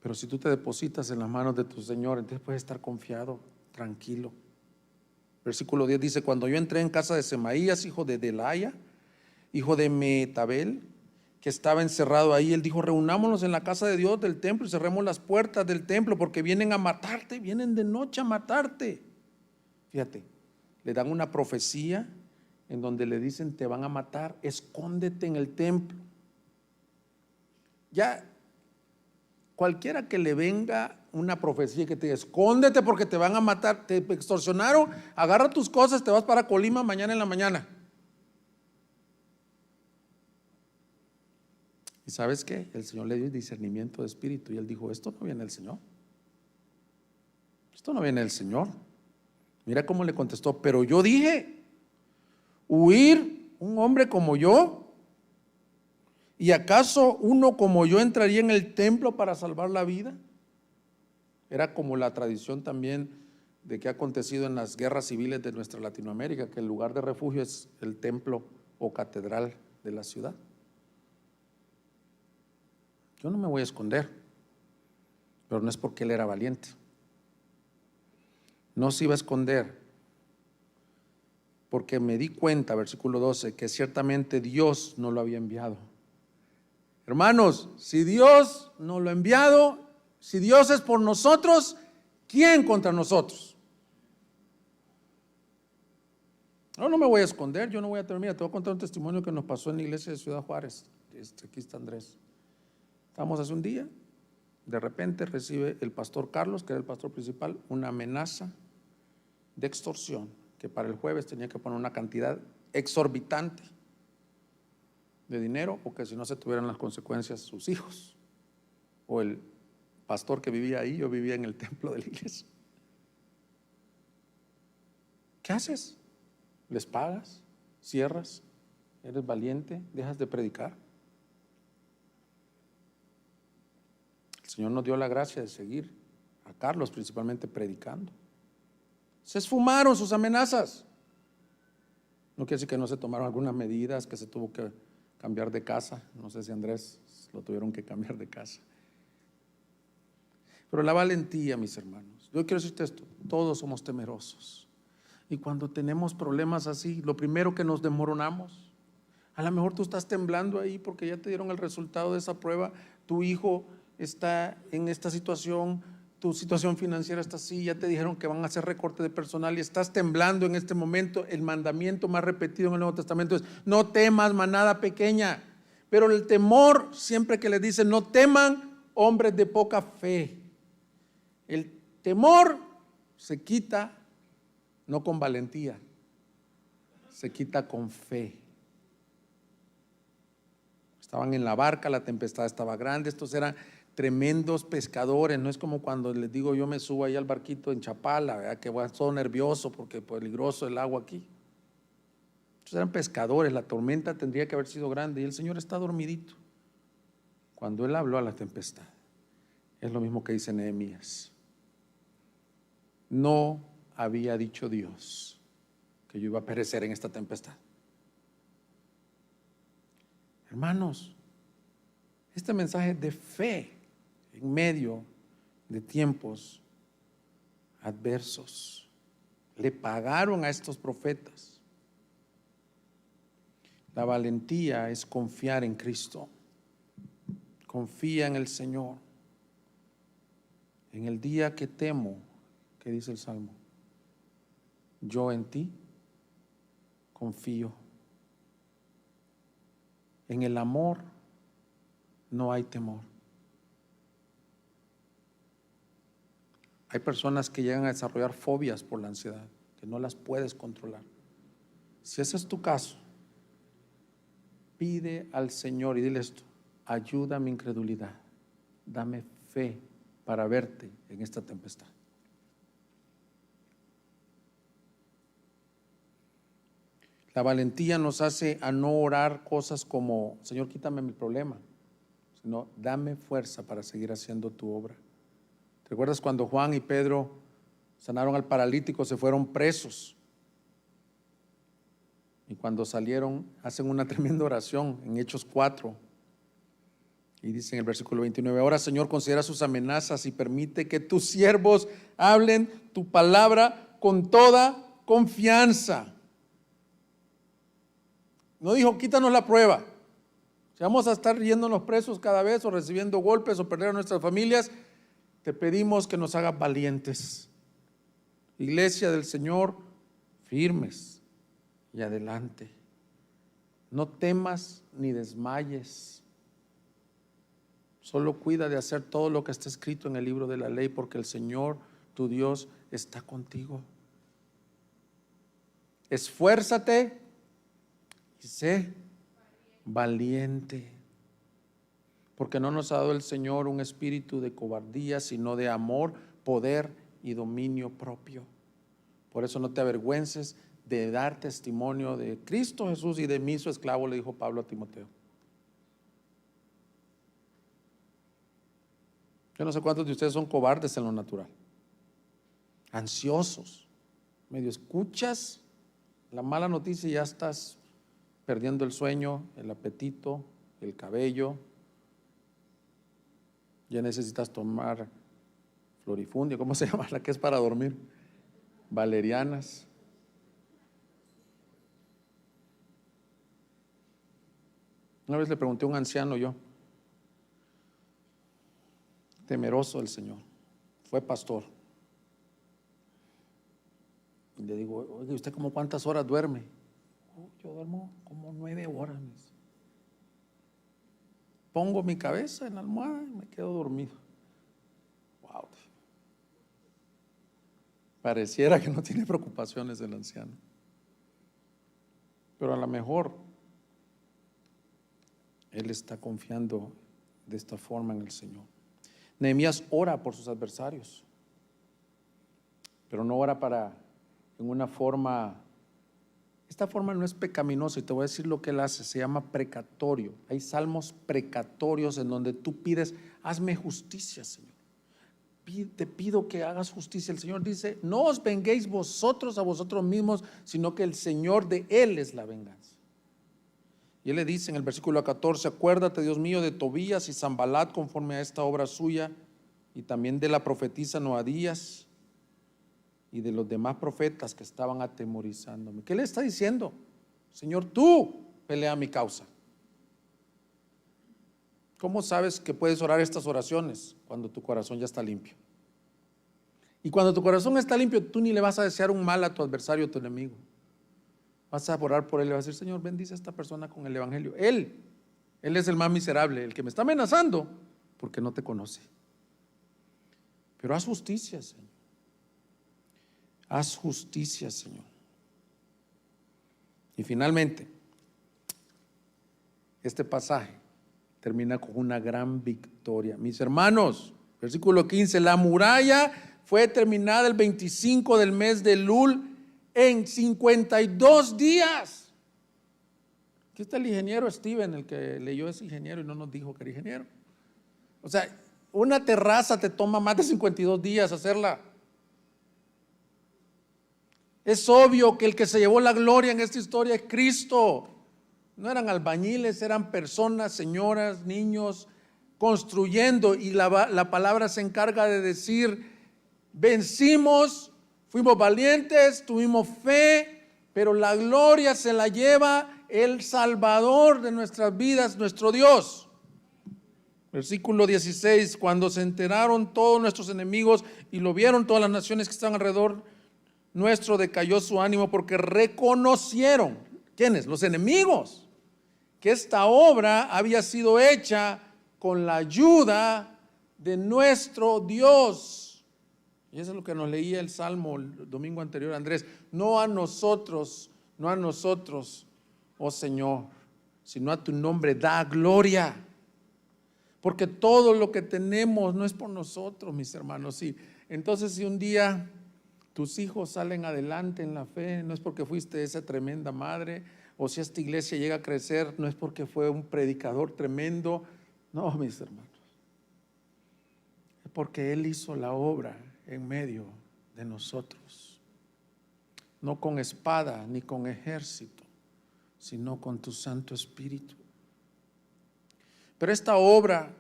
Pero si tú te depositas en las manos de tu Señor, entonces puedes estar confiado, tranquilo. Versículo 10 dice: cuando yo entré en casa de Semaías, hijo de Delaya, hijo de Metabel, que estaba encerrado ahí, él dijo: reunámonos en la casa de Dios del templo y cerremos las puertas del templo, porque vienen a matarte, vienen de noche a matarte. Fíjate, le dan una profecía en donde le dicen: te van a matar, escóndete en el templo. Ya cualquiera que le venga una profecía que te diga: escóndete porque te van a matar, te extorsionaron, agarra tus cosas, te vas para Colima mañana en la mañana. ¿Y sabes qué? El Señor le dio discernimiento de espíritu y él dijo: esto no viene del Señor, esto no viene del Señor. Mira cómo le contestó: pero yo dije, huir un hombre como yo, ¿y acaso uno como yo entraría en el templo para salvar la vida? Era como la tradición también de que ha acontecido en las guerras civiles de nuestra Latinoamérica, que el lugar de refugio es el templo o catedral de la ciudad. Yo no me voy a esconder, pero no es porque él era valiente. No se iba a esconder porque me di cuenta, versículo 12, que ciertamente Dios no lo había enviado. Hermanos, si Dios no lo ha enviado, si Dios es por nosotros, ¿quién contra nosotros? No me voy a esconder, yo no voy a tener. Mira, te voy a contar un testimonio que nos pasó en la iglesia de Ciudad Juárez. Aquí está Andrés. Estábamos hace un día, de repente recibe el pastor Carlos, que era el pastor principal, una amenaza de extorsión, que para el jueves tenía que poner una cantidad exorbitante de dinero, porque si no se tuvieran las consecuencias sus hijos o el pastor que vivía ahí. Yo vivía en el templo de la iglesia. ¿Qué haces? ¿Les pagas? ¿Cierras? ¿Eres valiente? ¿Dejas de predicar? El Señor nos dio la gracia de seguir a Carlos principalmente predicando. Se esfumaron sus amenazas. No quiere decir que no se tomaron algunas medidas, que se tuvo que cambiar de casa. No sé si Andrés lo tuvieron que cambiar de casa. Pero la valentía, mis hermanos, yo quiero decirte esto, todos somos temerosos. Y cuando tenemos problemas así, lo primero que nos desmoronamos. A lo mejor tú estás temblando ahí porque ya te dieron el resultado de esa prueba, tu hijo está en esta situación, tu situación financiera está así, ya te dijeron que van a hacer recorte de personal y estás temblando en este momento. El mandamiento más repetido en el Nuevo Testamento es: no temas, manada pequeña. Pero el temor, siempre que les dicen no teman, hombres de poca fe. El temor se quita no con valentía, se quita con fe. Estaban en la barca, la tempestad estaba grande, estos eran tremendos pescadores. No es como cuando les digo yo me subo ahí al barquito en Chapala, ¿verdad? Que voy todo nervioso porque peligroso el agua aquí. Estos eran pescadores, la tormenta tendría que haber sido grande y el Señor está dormidito cuando Él habló a la tempestad. Es lo mismo que dice Nehemías. No había dicho Dios que yo iba a perecer en esta tempestad. Hermanos, este mensaje de fe en medio de tiempos adversos, le pagaron a estos profetas. La valentía es confiar en Cristo. Confía en el Señor. En el día que temo, ¿qué dice el Salmo? Yo en ti confío. En el amor no hay temor. Hay personas que llegan a desarrollar fobias por la ansiedad, que no las puedes controlar. Si ese es tu caso, pide al Señor y dile esto: ayuda a mi incredulidad, dame fe para verte en esta tempestad. La valentía nos hace a no orar cosas como: Señor, quítame mi problema, sino dame fuerza para seguir haciendo tu obra. ¿Te recuerdas cuando Juan y Pedro sanaron al paralítico? Se fueron presos y cuando salieron hacen una tremenda oración en Hechos 4 y dice en el versículo 29: ahora, Señor, considera sus amenazas y permite que tus siervos hablen tu palabra con toda confianza. No dijo quítanos la prueba. Si vamos a estar yéndonos presos cada vez o recibiendo golpes o perder a nuestras familias, te pedimos que nos hagas valientes. Iglesia del Señor, firmes y adelante. No temas ni desmayes. Solo cuida de hacer todo lo que está escrito en el libro de la ley, porque el Señor, tu Dios, está contigo. Esfuérzate y sé valiente, porque no nos ha dado el Señor un espíritu de cobardía, sino de amor, poder y dominio propio. Por eso no te avergüences de dar testimonio de Cristo Jesús y de mí, su esclavo, le dijo Pablo a Timoteo. Yo no sé cuántos de ustedes son cobardes en lo natural, ansiosos, medio escuchas la mala noticia y ya estás perdiendo el sueño, el apetito, el cabello. Ya necesitas tomar florifundio, ¿cómo se llama? La que es para dormir, valerianas. Una vez le pregunté a un anciano yo, temeroso del Señor, fue pastor, y le digo: oye, ¿usted como cuántas horas duerme? Yo duermo como 9 horas. Pongo mi cabeza en la almohada y me quedo dormido. Wow. Pareciera que no tiene preocupaciones el anciano, pero a lo mejor él está confiando de esta forma en el Señor. Nehemías ora por sus adversarios, pero no ora en una forma Esta forma no es pecaminosa y te voy a decir lo que él hace, se llama precatorio. Hay salmos precatorios en donde tú pides, hazme justicia, Señor. Te pido que hagas justicia. El Señor dice, no os venguéis vosotros a vosotros mismos, sino que el Señor de Él es la venganza. Y Él le dice en el versículo 14, acuérdate, Dios mío, de Tobías y Sanbalat conforme a esta obra suya, y también de la profetisa Noadías y de los demás profetas que estaban atemorizándome. ¿Qué le está diciendo? Señor, tú pelea mi causa. ¿Cómo sabes que puedes orar estas oraciones? Cuando tu corazón ya está limpio. Y cuando tu corazón está limpio, tú ni le vas a desear un mal a tu adversario, a tu enemigo. Vas a orar por él y vas a decir, Señor, bendice a esta persona con el evangelio. Él es el más miserable, el que me está amenazando porque no te conoce. Pero haz justicia, Señor. Haz justicia, Señor. Y finalmente, este pasaje termina con una gran victoria. Mis hermanos, versículo 15, la muralla fue terminada el 25 del mes de Elul en 52 días. Aquí está el ingeniero Steven, el que leyó es ingeniero y no nos dijo que era ingeniero. O sea, una terraza te toma más de 52 días hacerla. Es obvio que el que se llevó la gloria en esta historia es Cristo. No eran albañiles, eran personas, señoras, niños, construyendo. Y la palabra se encarga de decir, vencimos, fuimos valientes, tuvimos fe, pero la gloria se la lleva el Salvador de nuestras vidas, nuestro Dios. Versículo 16, cuando se enteraron todos nuestros enemigos y lo vieron todas las naciones que están alrededor nuestro, decayó su ánimo porque reconocieron, ¿quiénes? Los enemigos, que esta obra había sido hecha con la ayuda de nuestro Dios. Y eso es lo que nos leía el Salmo el domingo anterior, Andrés. No a nosotros, oh Señor, sino a tu nombre da gloria. Porque todo lo que tenemos no es por nosotros, mis hermanos. Sí. Entonces, si un día tus hijos salen adelante en la fe, no es porque fuiste esa tremenda madre, o si esta iglesia llega a crecer, no es porque fue un predicador tremendo. No, mis hermanos, es porque Él hizo la obra en medio de nosotros, no con espada ni con ejército, sino con tu Santo Espíritu. Pero esta obra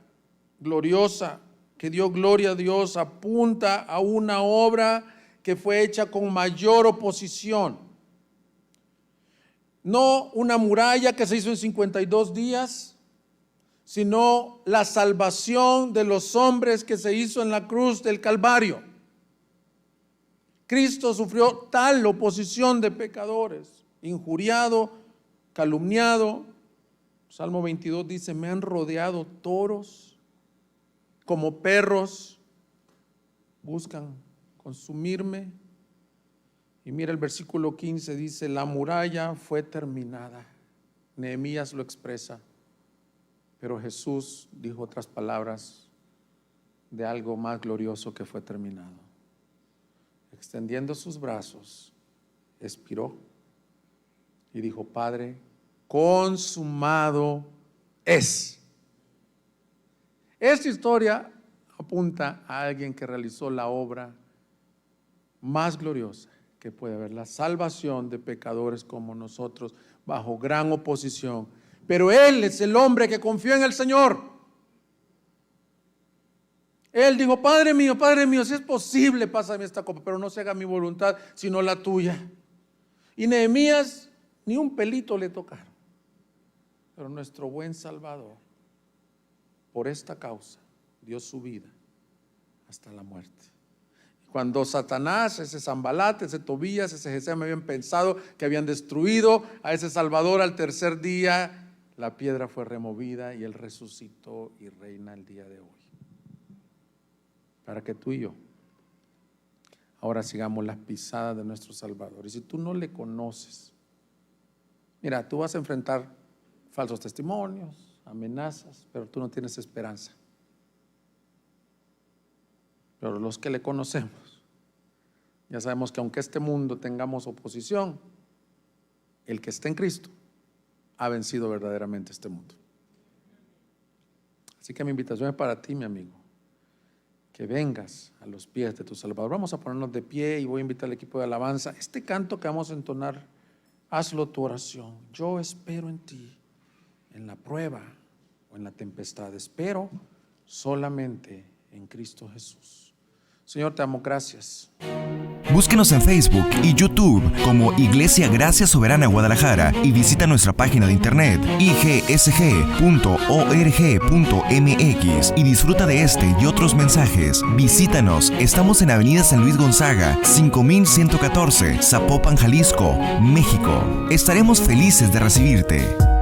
gloriosa que dio gloria a Dios apunta a una obra que fue hecha con mayor oposición. No una muralla que se hizo en 52 días, sino la salvación de los hombres que se hizo en la cruz del Calvario. Cristo sufrió tal oposición de pecadores, injuriado, calumniado. Salmo 22 dice, me han rodeado toros, como perros, buscan consumirme. Y mira el versículo 15, dice, la muralla fue terminada. Nehemías lo expresa, pero Jesús dijo otras palabras de algo más glorioso que fue terminado. Extendiendo sus brazos, expiró y dijo, Padre, consumado es. Esta historia apunta a alguien que realizó la obra más gloriosa que puede haber, la salvación de pecadores como nosotros bajo gran oposición. Pero Él es el hombre que confió en el Señor. Él dijo, Padre mío, si es posible, pásame esta copa, pero no se haga mi voluntad, sino la tuya. Y Nehemías ni un pelito le tocaron. Pero nuestro buen Salvador, por esta causa, dio su vida hasta la muerte. Cuando Satanás, ese Sanbalat, ese Tobías, ese Gesem habían pensado que habían destruido a ese Salvador, al tercer día la piedra fue removida y Él resucitó y reina el día de hoy. Para que tú y yo ahora sigamos las pisadas de nuestro Salvador. Y si tú no le conoces, mira, tú vas a enfrentar falsos testimonios, amenazas, pero tú no tienes esperanza. Pero los que le conocemos, ya sabemos que aunque este mundo tengamos oposición, el que está en Cristo ha vencido verdaderamente este mundo. Así que mi invitación es para ti, mi amigo, que vengas a los pies de tu Salvador. Vamos a ponernos de pie y voy a invitar al equipo de alabanza. Este canto que vamos a entonar, hazlo tu oración. Yo espero en ti, en la prueba o en la tempestad. Espero solamente en Cristo Jesús. Señor, te damos gracias. Búsquenos en Facebook y YouTube como Iglesia Gracia Soberana Guadalajara y visita nuestra página de internet igsg.org.mx y disfruta de este y otros mensajes. Visítanos, estamos en Avenida San Luis Gonzaga, 5114, Zapopan, Jalisco, México. Estaremos felices de recibirte.